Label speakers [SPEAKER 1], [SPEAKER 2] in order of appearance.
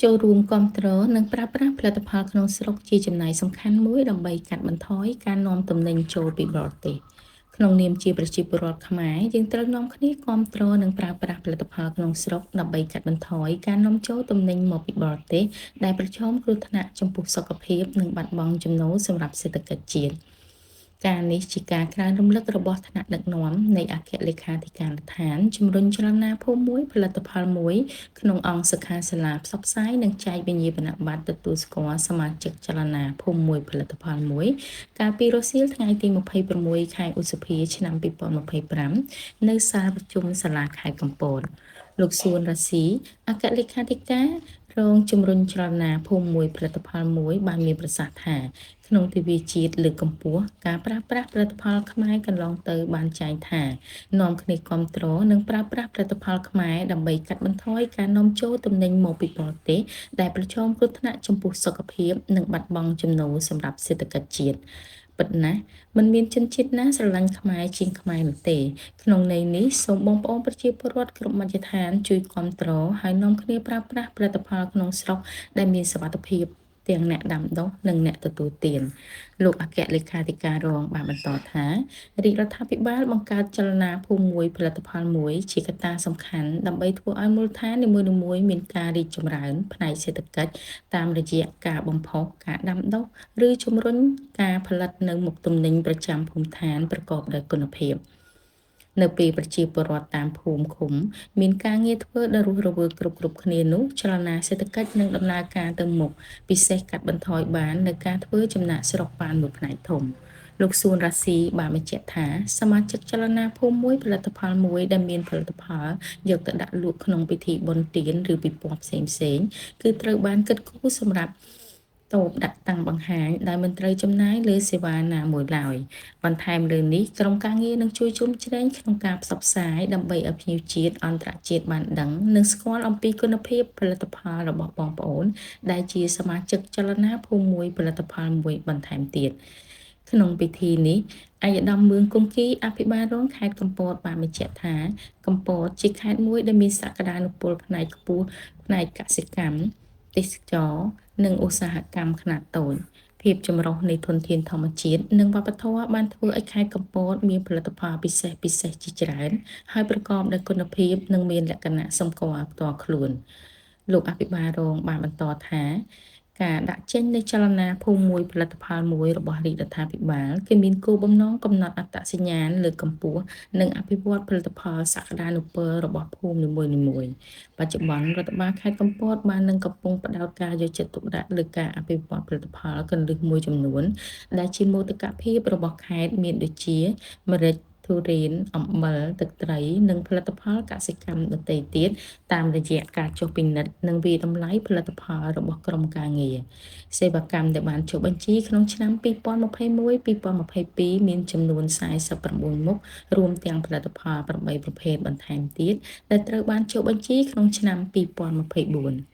[SPEAKER 1] ចូលរួមគាំទ្រនិងប្រើប្រាស់ផលិតផលក្នុងស្រុកជាចំណាយសំខាន់មួយដើម្បីកាត់បន្ថយការនាំទំនិញចូលពីបរទេសក្នុងនាមជាប្រជាពលរដ្ឋខ្មែរយើងត្រូវនាំគ្នាគាំទ្រនិងប្រើប្រាស់ផលិតផលក្នុងស្រុកដើម្បីកាត់បន្ថយការនាំចូលទំនិញមកពីបរទេសដែលប្រឈមគ្រោះថ្នាក់ចំពោះសុខភាពនិងបាត់បង់ចំណូលសម្រាប់សេដ្ឋកិច្ចជាតិការនេះជាការក្រើនរំលឹករបស់ថ្នាក់ដឹកនាំនៃអគ្គលេខាធិការដ្ឋានជំរុញចលនាភូមិមួយផលិតផលមួយក្នុងអង្គសិក្ខាសាលាផ្សព្វផ្សាយនិងចែកវិញ្ញាបនបត្រទទួលស្គាល់សមាជិកចលនាភូមិមួយផលិតផលមួយកាលពីរសៀលថ្ងៃទី26ខែឧសភាឆ្នាំ2025នៅសាលប្រជុំសាលាខេត្តកំពតលោកសួនរាស៊ីអគ្គលេខាធិការរងជំរុញចលនាភូមិមួយផលិតផលមួយបានមានប្រសាសន៍ថាក្នុងទិវាជាតិលើកកម្ពស់ការប្រើប្រាស់ផលិតផលខ្មែរកន្លងទៅបានចែងថានាំគ្នាគ្រប់គ្រងនិងប្រើប្រាស់ផលិតផលខ្មែរដើម្បីកាត់បន្ថយការនាំចូលទំនិញមកពីបរទេសដែលប្រឈមគ្រោះថ្នាក់ចំពោះសុខភាពនិងបាត់បង់ចំណូលសម្រាប់សេដ្ឋកិច្ចជាតិពិតណាស់មិនមានជនជាតិណាស្រឡាញ់ខ្មែរជាងខ្មែរនោះទេក្នុងន័យនេះសូមបងប្អូនប្រជាពលរដ្ឋគ្រប់មជ្ឈដ្ឋានជួយគាំទ្រហើយនាំគ្នាប្រើប្រាស់ផលិតផលក្នុងស្រុកដែលមានសុវត្ថិភាពទាំងអ្នកដាំដុះនិងអ្នកទទួលទានលោកអគ្គលេខាធិការរងបានបន្តថារាជរដ្ឋាភិបាលបង្កើតចលនាភូមិមួយផលិតផលមួយជាកត្តាសំខាន់ដើម្បីធ្វើឲ្យមូលដ្ឋាននីមួយៗមានការរីកចម្រើនផ្នែកសេដ្ឋកិច្ចតាមរយៈការបំផុសការដាំដុះឬជំរុញការផលិតនៅមុខទំនិញប្រចាំភូមិឋានប្រកបដោយគុណភាពនៅពេលប្រជាពលរដ្ឋតាមភូមិឃុំមានការងារធ្វើដ៏រស់រវើកគ្រប់គ្នានោះចលនាសេដ្ឋកិច្ចនឹងដំណើរការទៅមុខពិសេសកាត់បន្ថយបាននៅការធ្វើចំណាកស្រុកបានមួយផ្នែកធំលោកសួនរាស៊ីបានបញ្ជាក់ថាសមាជិកចលនាភូមិមួយផលិតផលមួយដែលមានផលិតផលយកទៅដាក់លក់ក្នុងពិធីបុណ្យទានឬពិព័រណ៍ផ្សេងៗគឺត្រូវបានគិតគូរសម្រាប់តូបដាក់តាំងបង្ហាញដែលមិនត្រូវចំណាយលើសេវាណាមួយឡើយបន្ថែមលើនេះក្រុមការងារនឹងជួយជុំជ្រែងក្នុងការផ្សព្វផ្សាយដើម្បីឲ្យភ្ញៀវជាតិអន្តរជាតិបានដឹងនិងស្គាល់អំពីគុណភាពផលិតផលរបស់បងប្អូនដែលជាសមាជិកចលនាភូមិមួយផលិតផលមួយបន្ថែមទៀតក្នុងពិធីនេះឯកឧត្តមមឿងគង្គីអភិបាលរងខេត្តកំពតបានបញ្ជាក់ថាកំពតជាខេត្តមួយដែលមានសក្តានុពលផ្នែកខ្ពស់ផ្នែកកសិកម្មទេសចរណ៍និងឧស្សាហកម្មខ្នាតតូចភាពចម្រុះនៃធនធានធម្មជាតិនិងវប្បធម៌បានធ្វើឲ្យខេត្តកំពតមានផលិតផលពិសេសជាច្រើនហើយប្រកបដោយគុណភាពនិងមានលក្ខណៈសម្គាល់ផ្ទាល់ខ្លួនលោកអភិបាលរងបានបន្តថាការដាក់ចេញនៃចលនាភូមិមួយផលិតផលមួយរបស់រាជរដ្ឋាភិបាលគឺមានគោលបំណងកំណត់អត្តសញ្ញាណលើកកម្ពស់និងអភិវឌ្ឍផលិតផលសក្តានុពលរបស់ភូមិនីមួយៗបច្ចុប្បន្នរដ្ឋបាលខេត្តកំពតបាននឹងកំពុងផ្ដោតការយកចិត្តទុកដាក់លើការអភិវឌ្ឍផលិតផលគន្លឹះមួយចំនួនដែលជាមោទកភាពរបស់ខេត្តមានដូចជាម្រេចទុរេនអំបិលទឹកត្រីនិងផលិតផលកសិកម្មដទៃទៀតតាមរយៈការចុះពិនិត្យនិងវិតម្លៃផលិតផលរបស់ក្រុមការងារសេវាកម្មដែលបានចុះបញ្ជីក្នុងឆ្នាំ2021-2022មានចំនួន49មុខរួមទាំងផលិតផល8ប្រភេទបន្ថែមទៀតដែលត្រូវបានចុះបញ្ជីក្នុងឆ្នាំ2024